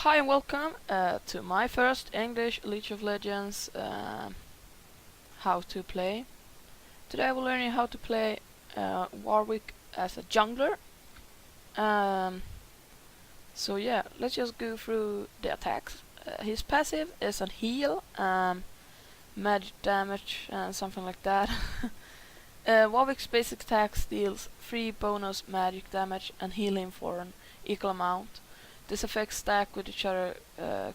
Hi and welcome to my first English League of Legends how to play. Today I will learn you how to play Warwick as a jungler. Um, so yeah, let's just go through the attacks. His passive is a heal, magic damage and something like that. Warwick's basic attack deals 3 bonus magic damage and healing for an equal amount. This effects stack with each other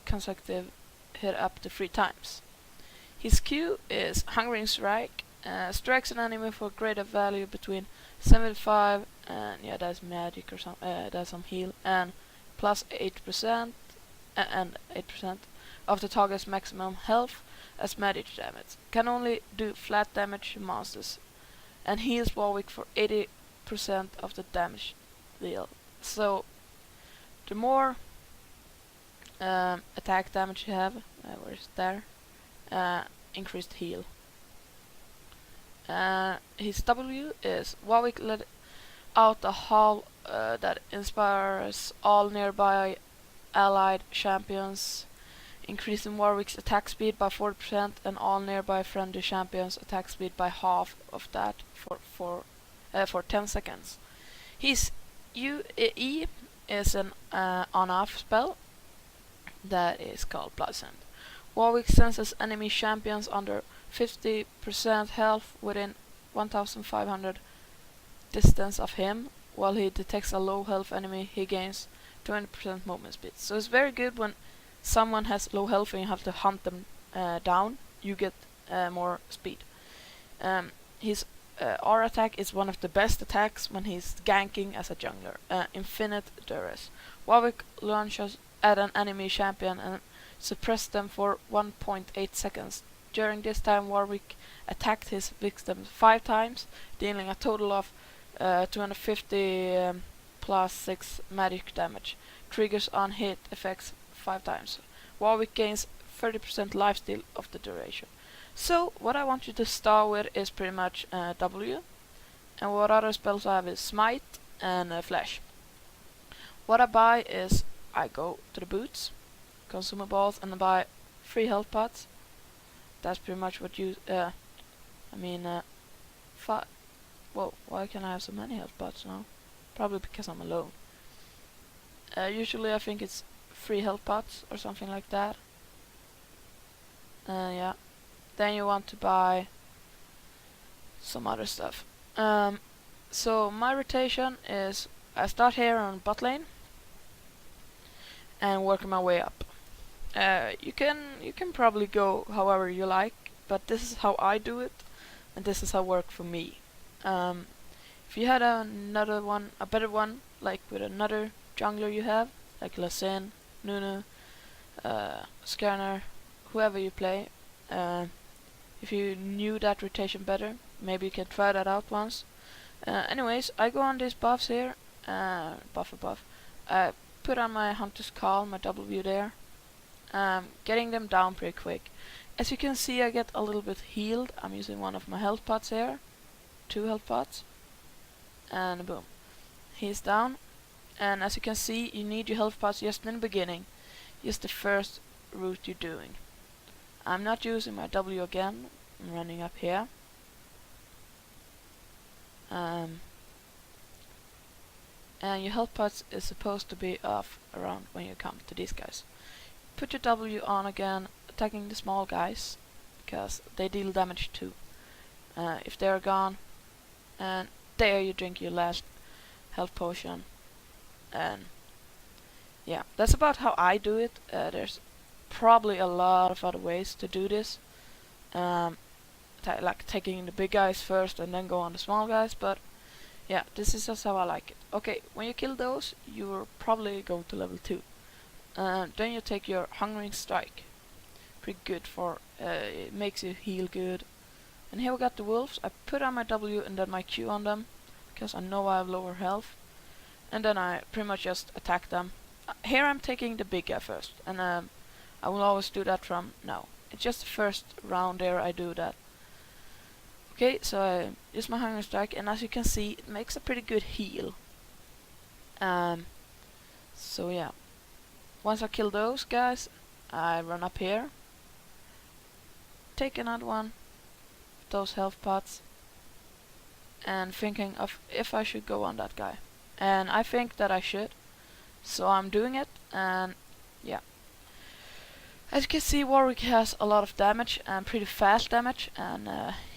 consecutive hit up to 3 times. His Q is Hungering Strike, strikes an enemy for greater value between 75 and that's magic or that's some heal and plus 8% and 8% of the target's maximum health as magic damage. Can only do flat damage to monsters and heals Warwick for 80% of the damage deal. So the more attack damage you have, where is there? Increased heal. His W is Warwick let out a howl that inspires all nearby allied champions, increasing Warwick's attack speed by 40% and all nearby friendly champions' attack speed by half of that for 10 seconds. His E is an on-off spell that is called Bloodsend. Warwick senses enemy champions under 50% health within 1500 distance of him. While he detects a low health enemy, he gains 20% movement speed. So it's very good when someone has low health and you have to hunt them down. You get more speed. His R attack is one of the best attacks when he's ganking as a jungler. Infinite Duress. Warwick launches at an enemy champion and suppress them for 1.8 seconds. During this time, Warwick attacked his victims 5 times, dealing a total of 250 plus 6 magic damage. Triggers on hit effects 5 times. Warwick gains 30% lifesteal of the duration. So what I want you to start with is pretty much W, and what other spells I have is Smite and Flash. What I buy is I go to the boots, consumables, and I buy 3 health pots. That's pretty much what you whoa, why can I have so many health pots now? Probably because I'm alone. Usually I think it's 3 health pots or something like that. Yeah. Then you want to buy some other stuff. So my rotation is I start here on bot lane and work my way up. You can probably go however you like, but this is how I do it, and this is how it worked for me. If you had another one, a better one, like with another jungler you have, like Lasin, Nunu, Skarner, whoever you play, if you knew that rotation better, maybe you can try that out once. Anyways, I go on these buffs here, buff. I put on my Hunter's Call, my W there, getting them down pretty quick. As you can see, I get a little bit healed. I'm using one of my health pots here, 2 health pots, and boom, he's down. And as you can see, you need your health pots just in the beginning, just the first route you're doing. I'm not using my W again. I'm running up here. And your health pots is supposed to be off around when you come to these guys. Put your W on again, attacking the small guys, because they deal damage too. If they're gone, and there you drink your last health potion. And yeah, that's about how I do it. There's probably a lot of other ways to do this, like taking the big guys first and then go on the small guys, but yeah, this is just how I like it. Okay, when you kill those, you're probably going to level 2. Then you take your Hungering Strike. Pretty good for, it makes you heal good. And here we got the wolves. I put on my W and then my Q on them, because I know I have lower health. And then I pretty much just attack them. Here I'm taking the big guy first, and I will always do that from now. It's just the first round there I do that. Okay, so I use my Hunger Strike, and as you can see, it makes a pretty good heal. So yeah. once I kill those guys, I run up here, take another one, those health pots, and thinking of if I should go on that guy. And I think that I should, so I'm doing it, and yeah. As you can see, Warwick has a lot of damage, and pretty fast damage, and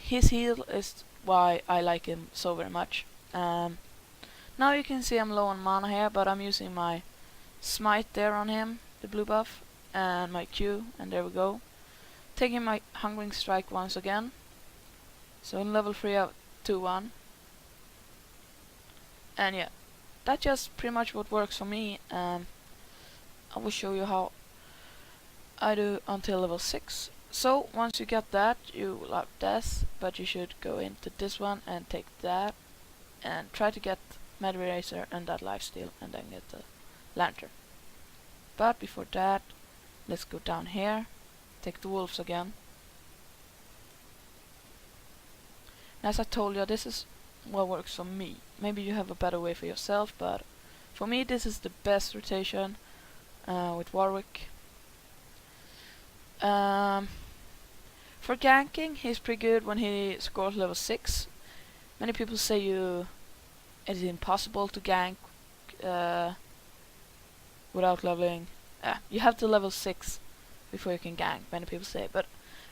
his heal is why I like him so very much. Now you can see I'm low on mana here, but I'm using my smite there on him, the blue buff, and my Q, and there we go. Taking my Hungering Strike once again. So in level 3 I have 2-1. And yeah, that's just pretty much what works for me. I will show you how I do until level 6. So once you get that, you will have death, but you should go into this one and take that, and try to get Mad Eraser and that lifesteal, and then get the lantern. But before that, let's go down here, take the wolves again. As I told you, this is what works for me. Maybe you have a better way for yourself, but for me this is the best rotation with Warwick. For ganking, he's pretty good when he scores level 6. Many people say it is impossible to gank without leveling. You have to level 6 before you can gank, many people say, but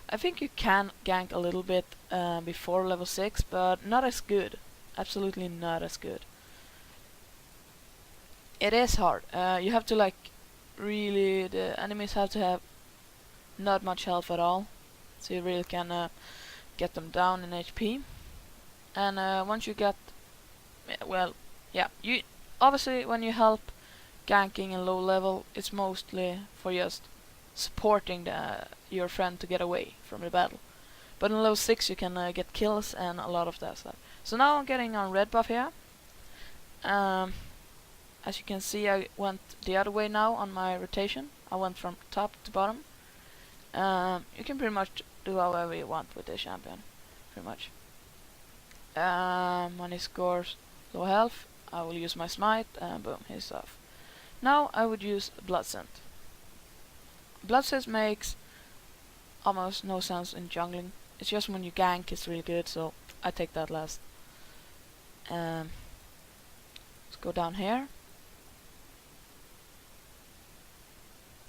I think you can gank a little bit before level 6, but not as good. Absolutely not as good. It is hard. You have to really, the enemies have to have not much health at all, so you really can get them down in HP. And once you get, you obviously when you help ganking in low level, it's mostly for just supporting your friend to get away from the battle. But in level 6 you can get kills and a lot of that stuff. So now I'm getting on red buff here. As you can see, I went the other way now on my rotation. I went from top to bottom. You can pretty much do however you want with this champion, pretty much. When he scores low health, I will use my smite, and boom, he's off. Now I would use Blood Scent. Blood Scent makes almost no sense in jungling. It's just when you gank it's really good, so I take that last. Let's go down here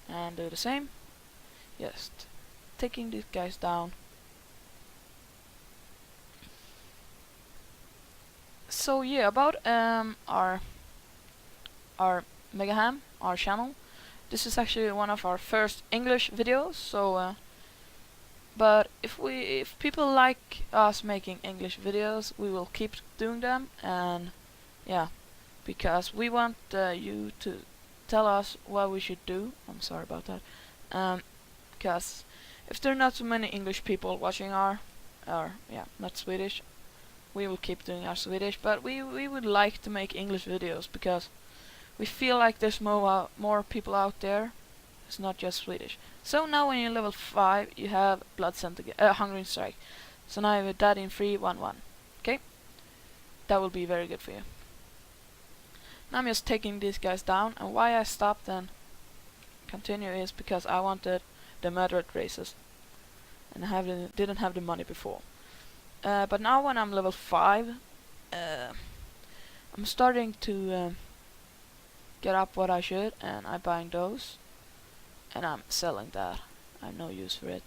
and do the same. Just taking these guys down. So yeah, about our Mega Ham, our channel. This is actually one of our first English videos, so but if people like us making English videos, we will keep doing them, and yeah, because we want you to tell us what we should do. I'm sorry about that. Because if there are not so many English people watching not Swedish, we will keep doing our Swedish, but we would like to make English videos because we feel like there's more people out there. It's not just Swedish. So now when you're level 5, you have Blood Scent again, Hungering Strike. So now you have that in 3-1-1. Okay, that will be very good for you. Now I'm just taking these guys down, and why I stopped and continue is because I wanted the moderate races, and I didn't have the money before. But now when I'm level 5, I'm starting to get up what I should, and I'm buying those, and I'm selling that. I have no use for it.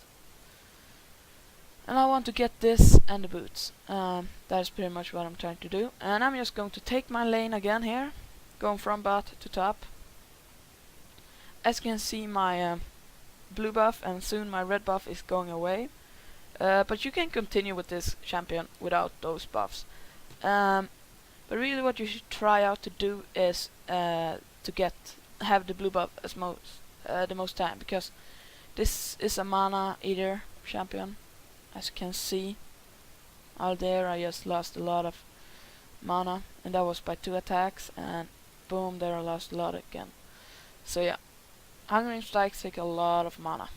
And I want to get this and the boots. That's pretty much what I'm trying to do. And I'm just going to take my lane again here, going from bot to top. As you can see, my blue buff and soon my red buff is going away. But you can continue with this champion without those buffs. But really what you should try out to do is to have the blue buff as the most time, because this is a mana eater champion. As you can see out there, I just lost a lot of mana, and that was by 2 attacks, and boom, there I lost a lot again. So yeah, Hungering Strikes take a lot of mana.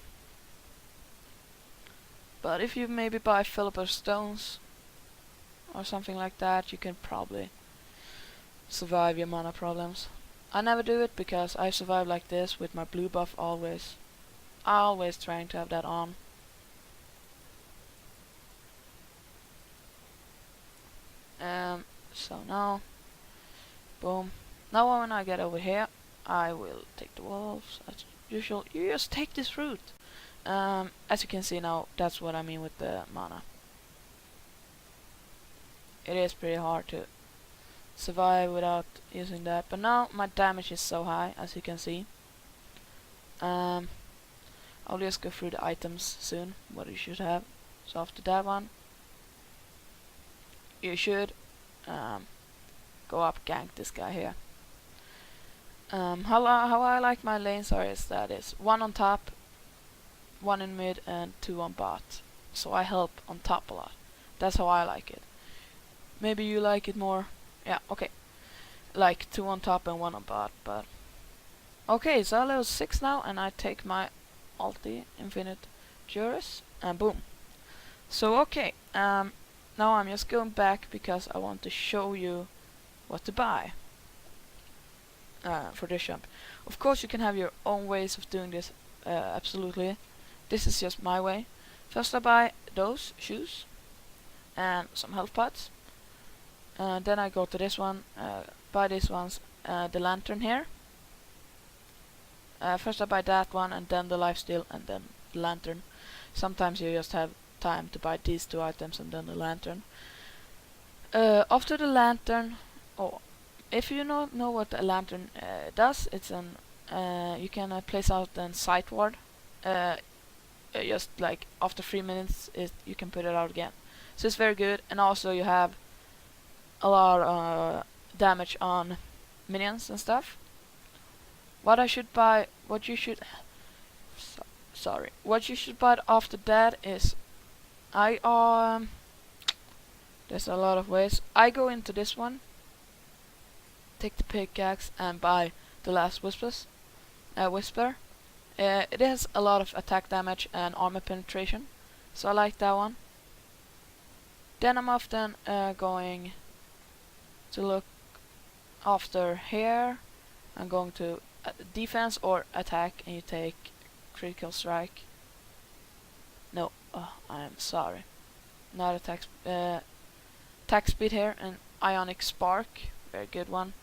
But if you maybe buy Philipper Stones or something like that, you can probably survive your mana problems. I never do it because I survive like this with my blue buff always. Always trying to have that on. So now, boom. Now when I get over here, I will take the wolves as usual. You just take this route. As you can see now, that's what I mean with the mana. It is pretty hard to survive without using that, but now my damage is so high, as you can see. I'll just go through the items soon, what you should have. So after that one, you should go up gank this guy here. How I like my lanes is that it's 1 on top, 1 in mid, and 2 on bot. So I help on top a lot. That's how I like it. Maybe you like it more. Yeah, okay. Like 2 on top and 1 on bot, but okay, so I'm level 6 now, and I take my ulti, Infinite Juris, and boom. So okay, now I'm just going back because I want to show you what to buy for this jump. Of course you can have your own ways of doing this, absolutely. This is just my way. First I buy those shoes and some health pots. Then I go to this one, buy these ones, the lantern here. First I buy that one, and then the lifesteal, and then the lantern. Sometimes you just have time to buy these 2 items and then the lantern. After the lantern, if you don't know what a lantern does, it's an you can place out a sight ward. Just like after 3 minutes, you can put it out again. So it's very good, and also you have a lot of damage on minions and stuff. What you should buy after that is, there's a lot of ways. I go into this one, take the pickaxe, and buy the last whisper. It has a lot of attack damage and armor penetration, so I like that one. Then I'm often going to look after here. I'm going to defense or attack, and you take critical strike. No, I'm sorry. Not attack. Attack speed here and ionic spark, very good one.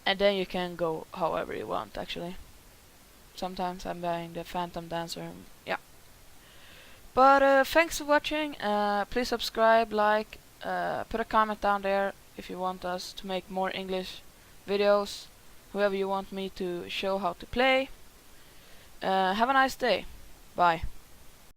And then you can go however you want actually. Sometimes I'm buying the Phantom Dancer. Yeah. But thanks for watching. Please subscribe, like, put a comment down there if you want us to make more English videos. Whoever you want me to show how to play. Have a nice day. Bye.